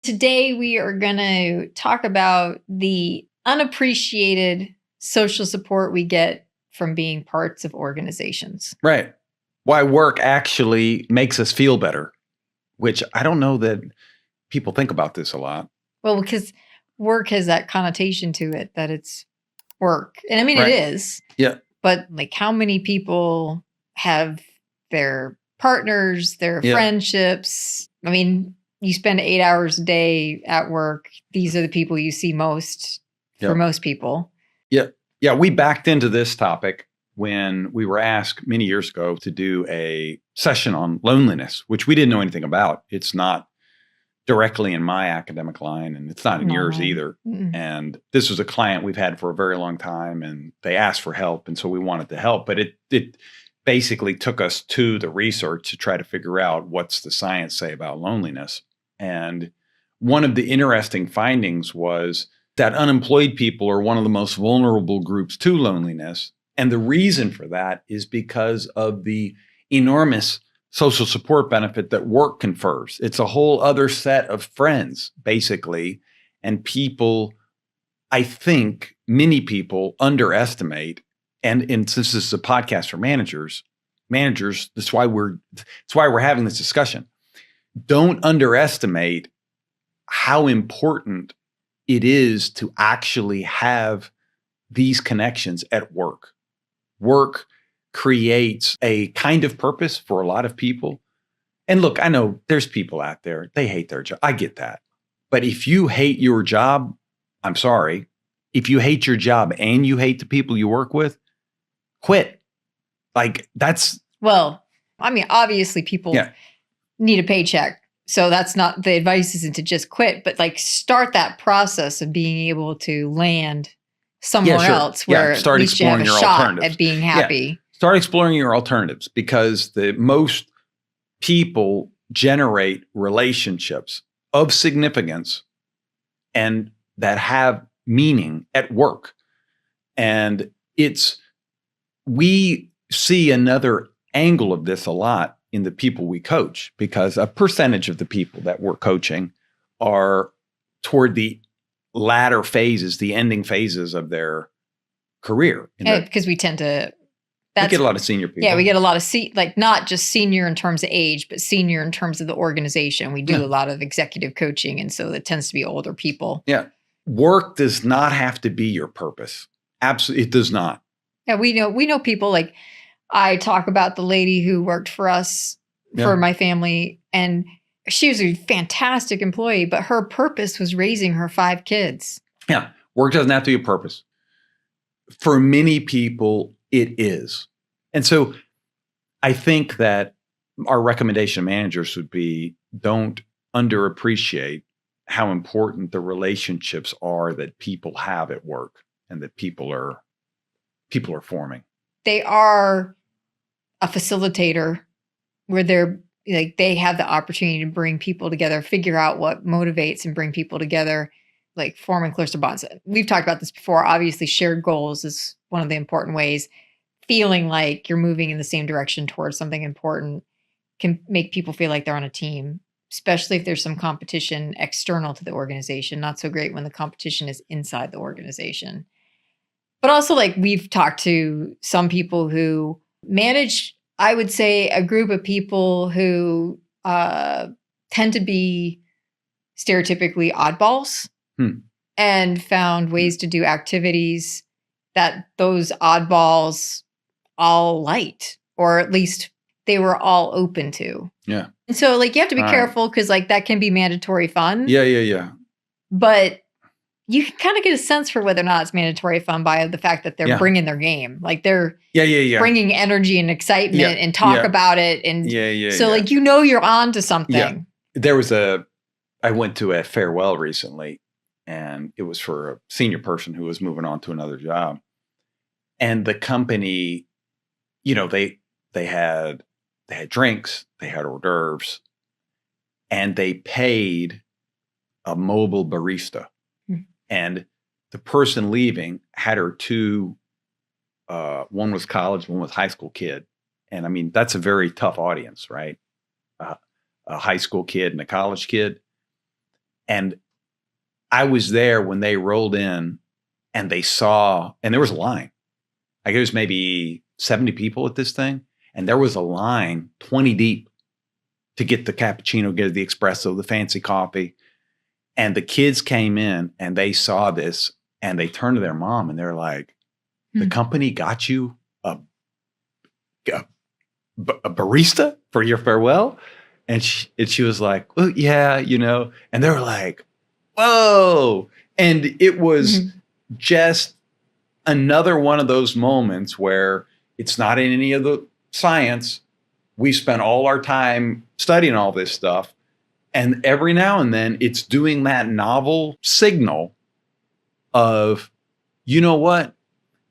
Today, we are going to talk about the unappreciated social support we get from being parts of organizations. Right. Why work actually makes us feel better, which I don't know that people think about this a lot. Well, because work has that connotation to it that it's work. And I mean, Right. it is. Yeah. But like, how many people have their partners, their Yeah. friendships? I mean, you spend 8 hours a day at work. These are the people you see most for most people. Yeah. Yeah. We backed into this topic when we were asked many years ago to do a session on loneliness, which we didn't know anything about. It's not directly in my academic line, and it's not in yours either. And this was a client we've had for a very long time, and they asked for help. And so we wanted to help, but it basically took us to the research to try to figure out what's the science say about loneliness. And one of the interesting findings was that unemployed people are one of the most vulnerable groups to loneliness. And the reason for that is because of the enormous social support benefit that work confers. It's a whole other set of friends, basically. And people, I think many people underestimate, and since this is a podcast for managers, that's why we're having this discussion. Don't underestimate how important it is to actually have these connections at work. Work creates a kind of purpose for a lot of people. And look, I know there's people out there, they hate their job. I get that. But if you hate your job, I'm sorry. If you hate your job and you hate the people you work with, quit. Like that's... Well, I mean, obviously people need a paycheck. So that's not, the advice isn't to just quit, but like start that process of being able to land somewhere else where start at least you have a your shot at being happy. Start exploring your alternatives, because the most people generate relationships of significance and that have meaning at work. And we see another angle of this a lot in the people we coach, because a percentage of the people that we're coaching are toward the latter phases, the ending phases of their career. Because we tend to... we get a lot of senior people. Yeah, we get a lot of like not just senior in terms of age, but senior in terms of the organization. We do a lot of executive coaching, and so it tends to be older people. Yeah. Work does not have to be your purpose. Absolutely, it does not. Yeah, we know people, like I talk about the lady who worked for us, for my family, and she was a fantastic employee, but her purpose was raising her 5 kids. Yeah, work doesn't have to be a purpose. For many people, it is. And so I think that our recommendation to managers would be, don't underappreciate how important the relationships are that people have at work and that people are forming. They are a facilitator where they have the opportunity to bring people together, figure out what motivates and bring people together, like forming closer bonds. We've talked about this before. Obviously, shared goals is one of the important ways. Feeling like you're moving in the same direction towards something important can make people feel like they're on a team, especially if there's some competition external to the organization. Not so great when the competition is inside the organization. But also, like, we've talked to some people who manage, I would say, a group of people who tend to be stereotypically oddballs, and found ways to do activities that those oddballs all liked, or at least they were all open to. Yeah. And so, like, you have to be careful, because like that can be mandatory fun. Yeah. But you can kind of get a sense for whether or not it's mandatory fun by the fact that they're bringing their game. Like they're bringing energy and excitement and talk about it. And so like, you're on to something. Yeah. I went to a farewell recently, and it was for a senior person who was moving on to another job. And the company, they had drinks, they had hors d'oeuvres, and they paid a mobile barista. And the person leaving had her 2, one was college, one was high school kid. And I mean, that's a very tough audience, right? A high school kid and a college kid. And I was there when they rolled in and they saw, and there was a line. Like it was maybe 70 people at this thing. And there was a line 20 deep to get the cappuccino, get the espresso, the fancy coffee. And the kids came in and they saw this and they turned to their mom and they're like, the company got you a barista for your farewell? And she was like, oh, yeah, and they were like, whoa. And it was just another one of those moments where it's not in any of the science. We spent all our time studying all this stuff. And every now and then it's doing that novel signal of, you know what?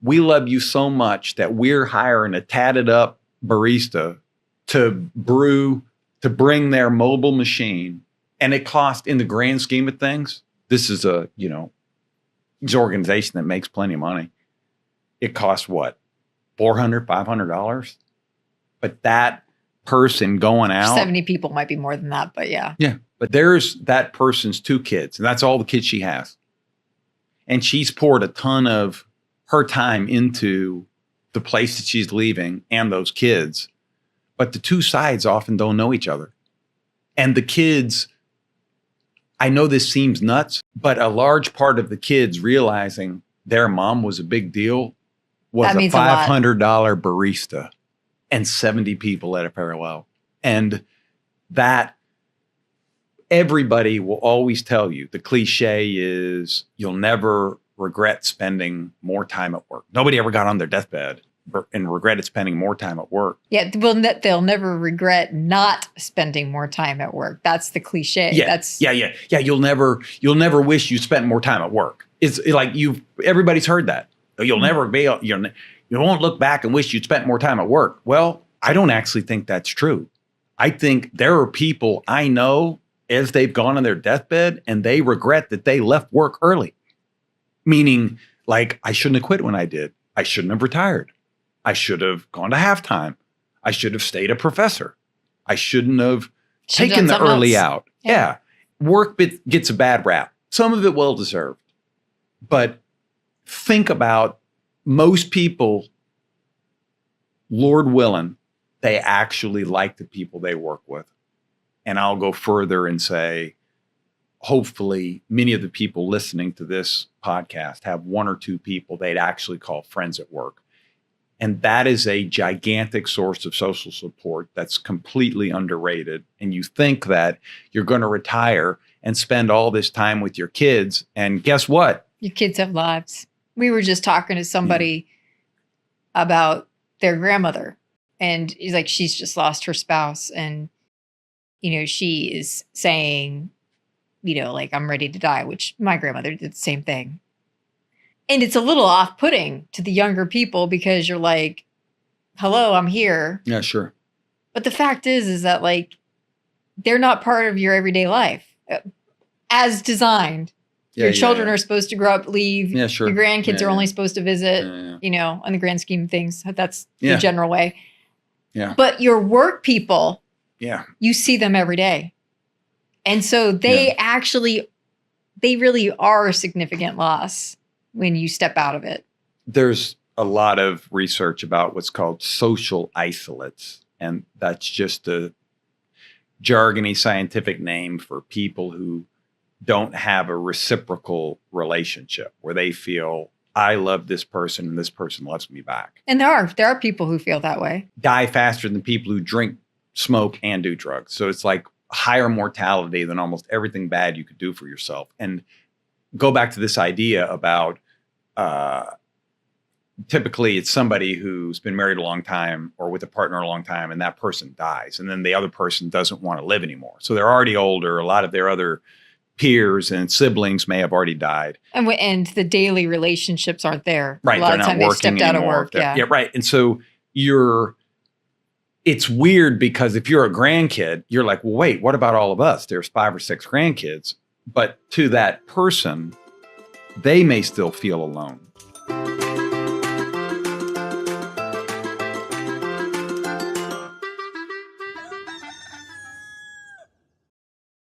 We love you so much that we're hiring a tatted up barista to bring their mobile machine. And it cost, in the grand scheme of things, this is it's an organization that makes plenty of money. It costs what? $400, $500? But that person going out. 70 people might be more than that, but yeah. Yeah. But there's that person's 2 kids, and that's all the kids she has. And she's poured a ton of her time into the place that she's leaving and those kids. But the 2 sides often don't know each other. And the kids, I know this seems nuts, but a large part of the kids realizing their mom was a big deal was a $500 barista and 70 people at a parallel. And that everybody will always tell you, the cliche is you'll never regret spending more time at work. Nobody ever got on their deathbed and regretted spending more time at work. Yeah, they'll never regret not spending more time at work. That's the cliche. Yeah, yeah. You'll never wish you spent more time at work. It's like everybody's heard that. You'll never be. You won't look back and wish you'd spent more time at work. Well, I don't actually think that's true. I think there are people I know as they've gone on their deathbed and they regret that they left work early. Meaning, like, I shouldn't have quit when I did. I shouldn't have retired. I should have gone to halftime. I should have stayed a professor. I shouldn't have taken the early out. Yeah. Work gets a bad rap. Some of it well-deserved. But think about most people, Lord willing, they actually like the people they work with. And I'll go further and say, hopefully, many of the people listening to this podcast have 1 or 2 people they'd actually call friends at work. And that is a gigantic source of social support that's completely underrated. And you think that you're going to retire and spend all this time with your kids. And guess what? Your kids have lives. We were just talking to somebody about their grandmother. And he's like, she's just lost her spouse. And, she is saying, like, I'm ready to die, which my grandmother did the same thing. And it's a little off-putting to the younger people because you're like, hello, I'm here. Yeah, sure. But the fact is that, like, they're not part of your everyday life as designed. Your children are supposed to grow up, leave. Yeah, sure. Your grandkids are only supposed to visit, on the grand scheme of things. That's the general way. Yeah. But your work people, you see them every day. And so they really are a significant loss when you step out of it. There's a lot of research about what's called social isolates. And that's just a jargony scientific name for people who don't have a reciprocal relationship where they feel, I love this person and this person loves me back. And there are people who feel that way. Die faster than people who drink, smoke, and do drugs. So it's like higher mortality than almost everything bad you could do for yourself. And go back to this idea about typically it's somebody who's been married a long time or with a partner a long time, and that person dies. And then the other person doesn't want to live anymore. So they're already older. A lot of their other peers and siblings may have already died. And the daily relationships aren't there. Right. A lot of time they stepped out of work. Yeah, right. And so it's weird because if you're a grandkid, you're like, well, wait, what about all of us? There's 5 or 6 grandkids. But to that person, they may still feel alone.